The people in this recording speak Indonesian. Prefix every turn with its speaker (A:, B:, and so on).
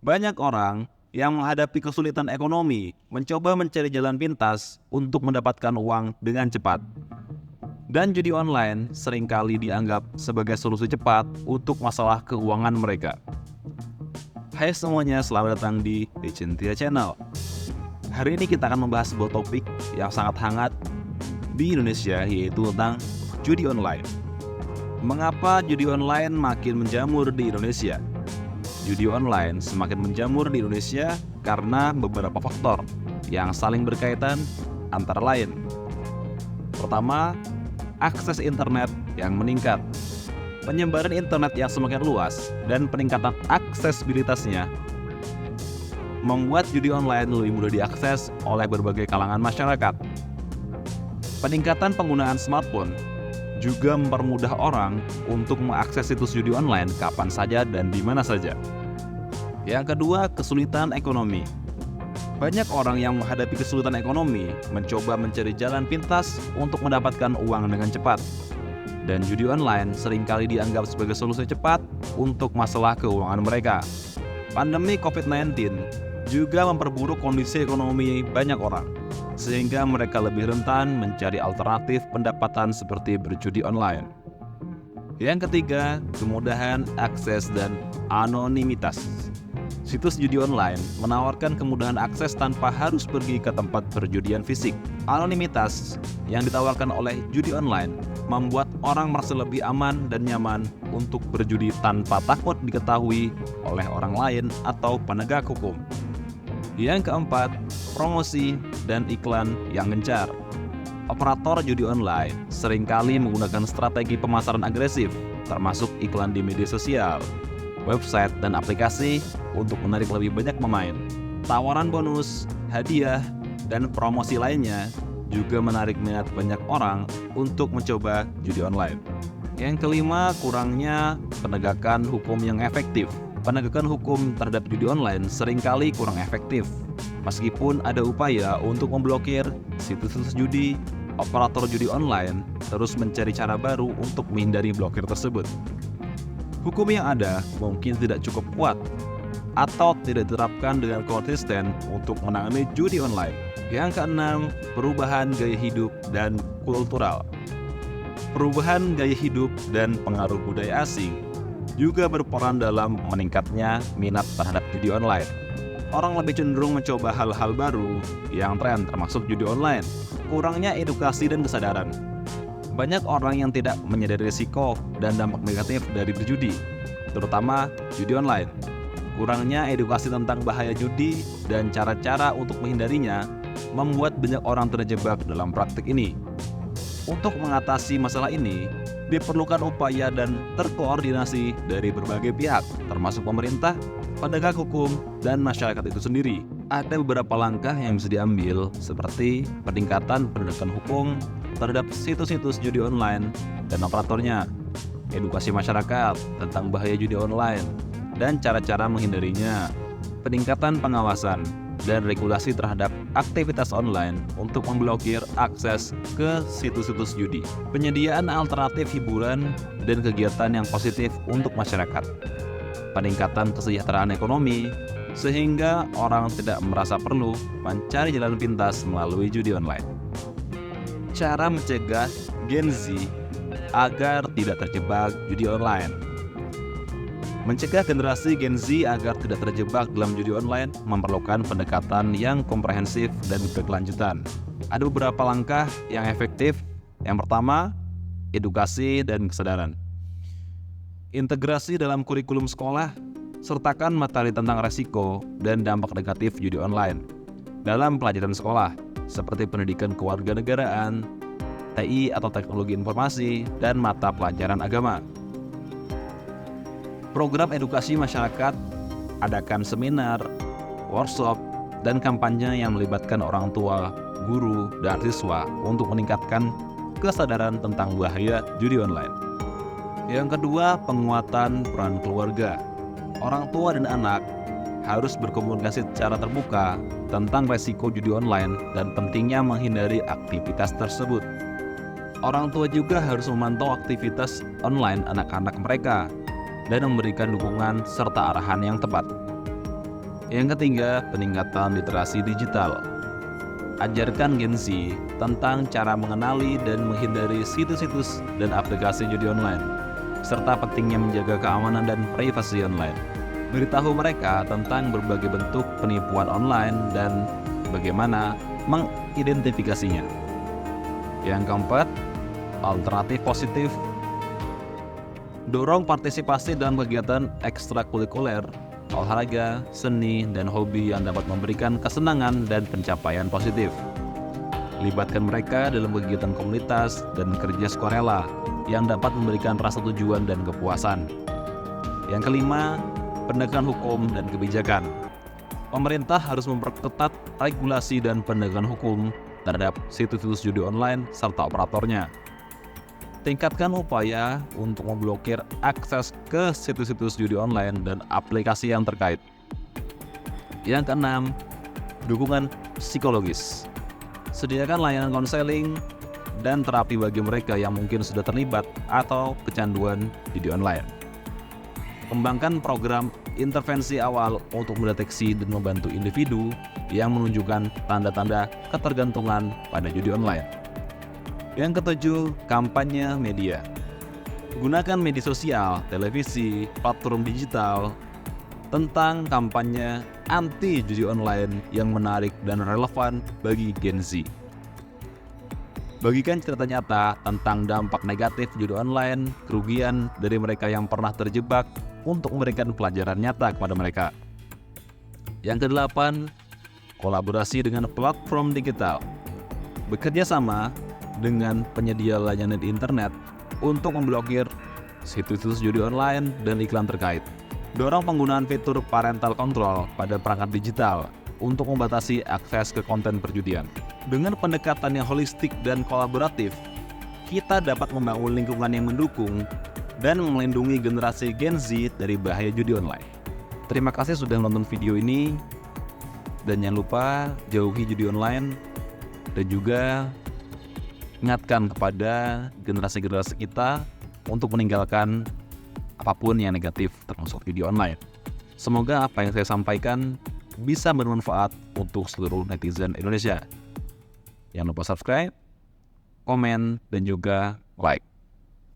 A: Banyak orang yang menghadapi kesulitan ekonomi mencoba mencari jalan pintas untuk mendapatkan uang dengan cepat. Dan judi online seringkali dianggap sebagai solusi cepat untuk masalah keuangan mereka. Hai semuanya, selamat datang di Decentia Channel. Hari ini kita akan membahas sebuah topik yang sangat hangat di Indonesia, yaitu tentang judi online. Mengapa judi online makin menjamur di Indonesia? Judi online semakin menjamur di Indonesia karena beberapa faktor yang saling berkaitan, antara lain. Pertama, akses internet yang meningkat. Penyebaran internet yang semakin luas dan peningkatan aksesibilitasnya membuat judi online lebih mudah diakses oleh berbagai kalangan masyarakat. Peningkatan penggunaan smartphone juga mempermudah orang untuk mengakses situs judi online kapan saja dan di mana saja. Yang kedua, kesulitan ekonomi. Banyak orang yang menghadapi kesulitan ekonomi mencoba mencari jalan pintas untuk mendapatkan uang dengan cepat. Dan judi online seringkali dianggap sebagai solusi cepat untuk masalah keuangan mereka. Pandemi COVID-19 juga memperburuk kondisi ekonomi banyak orang, sehingga mereka lebih rentan mencari alternatif pendapatan seperti berjudi online. Yang ketiga, kemudahan akses dan anonimitas. Situs judi online menawarkan kemudahan akses tanpa harus pergi ke tempat perjudian fisik. Anonimitas yang ditawarkan oleh judi online membuat orang merasa lebih aman dan nyaman untuk berjudi tanpa takut diketahui oleh orang lain atau penegak hukum. Yang keempat, promosi dan iklan yang gencar. Operator judi online seringkali menggunakan strategi pemasaran agresif, termasuk iklan di media sosial, website, dan aplikasi untuk menarik lebih banyak pemain. Tawaran bonus, hadiah, dan promosi lainnya juga menarik minat banyak orang untuk mencoba judi online. Yang kelima, kurangnya penegakan hukum yang efektif. Penegakan hukum terhadap judi online seringkali kurang efektif. Meskipun ada upaya untuk memblokir situs-situs judi, operator judi online terus mencari cara baru untuk menghindari blokir tersebut. Hukum yang ada mungkin tidak cukup kuat atau tidak diterapkan dengan konsisten untuk menangani judi online. Yang keenam, perubahan gaya hidup dan kultural. Perubahan gaya hidup dan pengaruh budaya asing juga berperan dalam meningkatnya minat terhadap judi online. Orang lebih cenderung mencoba hal-hal baru yang tren, termasuk judi online. Kurangnya edukasi dan kesadaran. Banyak orang yang tidak menyadari risiko dan dampak negatif dari berjudi, terutama judi online. Kurangnya edukasi tentang bahaya judi dan cara-cara untuk menghindarinya membuat banyak orang terjebak dalam praktik ini. Untuk mengatasi masalah ini, diperlukan upaya dan terkoordinasi dari berbagai pihak, termasuk pemerintah, penegak hukum, dan masyarakat itu sendiri. Ada beberapa langkah yang bisa diambil, seperti peningkatan penegakan hukum terhadap situs-situs judi online dan operatornya, edukasi masyarakat tentang bahaya judi online dan cara-cara menghindarinya, peningkatan pengawasan dan regulasi terhadap aktivitas online untuk memblokir akses ke situs-situs judi, penyediaan alternatif hiburan dan kegiatan yang positif untuk masyarakat, peningkatan kesejahteraan ekonomi sehingga orang tidak merasa perlu mencari jalan pintas melalui judi online. Cara mencegah Gen Z agar tidak terjebak judi online. Mencegah generasi Gen Z agar tidak terjebak dalam judi online memerlukan pendekatan yang komprehensif dan berkelanjutan. Ada beberapa langkah yang efektif. Yang pertama, edukasi dan kesadaran. Integrasi dalam kurikulum sekolah, sertakan materi tentang resiko dan dampak negatif judi online dalam pelajaran sekolah, seperti pendidikan kewarganegaraan, TI atau teknologi informasi, dan mata pelajaran agama. Program edukasi masyarakat, adakan seminar, workshop, dan kampanye yang melibatkan orang tua, guru, dan siswa untuk meningkatkan kesadaran tentang bahaya judi online. Yang kedua, penguatan peran keluarga. Orang tua dan anak harus berkomunikasi secara terbuka tentang resiko judi online dan pentingnya menghindari aktivitas tersebut. Orang tua juga harus memantau aktivitas online anak-anak mereka dan memberikan dukungan serta arahan yang tepat. Yang ketiga, peningkatan literasi digital. Ajarkan Gen Z tentang cara mengenali dan menghindari situs-situs dan aplikasi judi online, serta pentingnya menjaga keamanan dan privasi online. Beritahu mereka tentang berbagai bentuk penipuan online dan bagaimana mengidentifikasinya. Yang keempat, alternatif positif. Dorong partisipasi dalam kegiatan ekstrakurikuler, olahraga, seni, dan hobi yang dapat memberikan kesenangan dan pencapaian positif. Libatkan mereka dalam kegiatan komunitas dan kerja sukarela yang dapat memberikan rasa tujuan dan kepuasan. Yang kelima, penegakan hukum dan kebijakan. Pemerintah harus memperketat regulasi dan penegakan hukum terhadap situs-situs judi online serta operatornya. Tingkatkan upaya untuk memblokir akses ke situs-situs judi online dan aplikasi yang terkait. Yang keenam, dukungan psikologis. Sediakan layanan konseling dan terapi bagi mereka yang mungkin sudah terlibat atau kecanduan judi online. Kembangkan program intervensi awal untuk mendeteksi dan membantu individu yang menunjukkan tanda-tanda ketergantungan pada judi online. Yang ketujuh, kampanye media. Gunakan media sosial, televisi, platform digital tentang kampanye anti judi online yang menarik dan relevan bagi Gen Z. Bagikan cerita nyata tentang dampak negatif judi online, kerugian dari mereka yang pernah terjebak untuk memberikan pelajaran nyata kepada mereka. Yang kedelapan, kolaborasi dengan platform digital. Bekerja sama dengan penyedia layanan internet untuk memblokir situs-situs judi online dan iklan terkait. Dorong penggunaan fitur parental control pada perangkat digital untuk membatasi akses ke konten perjudian. Dengan pendekatan yang holistik dan kolaboratif, kita dapat membangun lingkungan yang mendukung dan melindungi generasi Gen Z dari bahaya judi online. Terima kasih sudah menonton video ini, dan jangan lupa jauhi judi online, dan juga ingatkan kepada generasi-generasi kita untuk meninggalkan apapun yang negatif termasuk video online. Semoga apa yang saya sampaikan bisa bermanfaat untuk seluruh netizen Indonesia. Jangan lupa subscribe, komen, dan juga like.